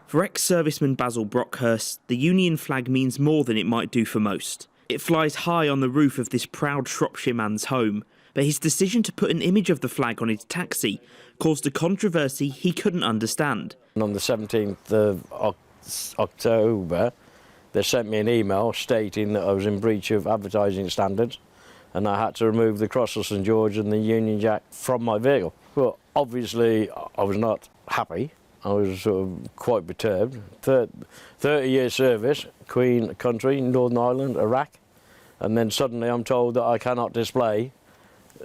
For ex-serviceman Basil Brockhurst, the Union flag means more than it might do for most. It flies high on the roof of this proud Shropshire man's home, but his decision to put an image of the flag on his taxi caused a controversy he couldn't understand. And on the 17th of October, they sent me an email stating that I was in breach of advertising standards and I had to remove the cross of St George and the Union Jack from my vehicle. Well, obviously I was not happy. I was sort of quite perturbed. 30-year service, Queen country, Northern Ireland, Iraq, and then suddenly I'm told that I cannot display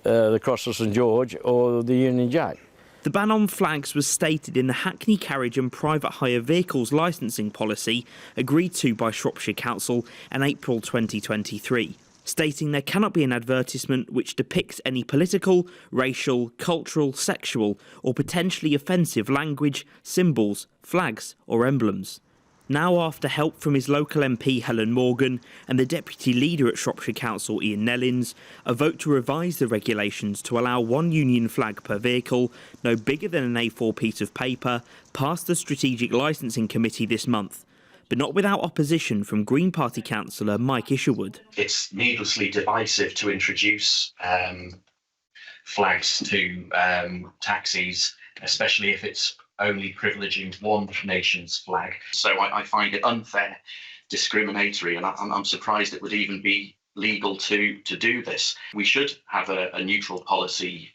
the cross of St George or the Union Jack. The ban on flags was stated in the Hackney Carriage and Private Hire Vehicles licensing policy agreed to by Shropshire Council in April 2023, stating there cannot be an advertisement which depicts any political, racial, cultural, sexual or potentially offensive language, symbols, flags or emblems. Now, after help from his local MP Helen Morgan and the Deputy Leader at Shropshire Council Ian Nellins, a vote to revise the regulations to allow one Union flag per vehicle, no bigger than an A4 piece of paper, passed the Strategic Licensing Committee this month, but not without opposition from Green Party councillor Mike Isherwood. It's needlessly divisive to introduce flags to taxis, especially if it's only privileging one nation's flag. So I find it unfair, discriminatory, and I'm surprised it would even be legal to do this. We should have a neutral policy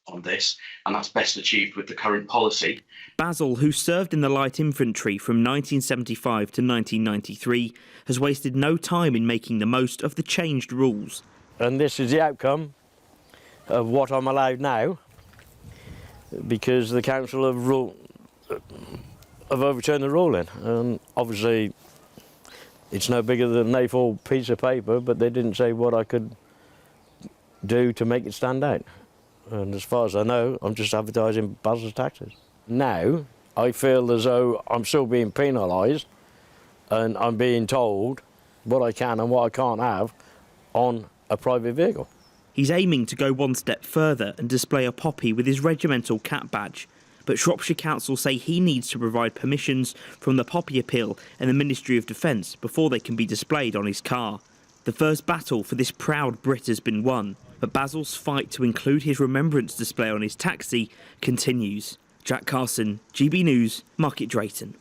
on this, and that's best achieved with the current policy. Basil, who served in the light infantry from 1975 to 1993, has wasted no time in making the most of the changed rules. And this is the outcome of what I'm allowed now, because the council have overturned the ruling. And obviously it's no bigger than an A4 piece of paper, but they didn't say what I could do to make it stand out. And as far as I know, I'm just advertising Basil's taxis. Now I feel as though I'm still being penalised and I'm being told what I can and what I can't have on a private vehicle. He's aiming to go one step further and display a poppy with his regimental cap badge, but Shropshire Council say he needs to provide permissions from the Poppy Appeal and the Ministry of Defence before they can be displayed on his car. The first battle for this proud Brit has been won, but Basil's fight to include his remembrance display on his taxi continues. Jack Carson, GB News, Market Drayton.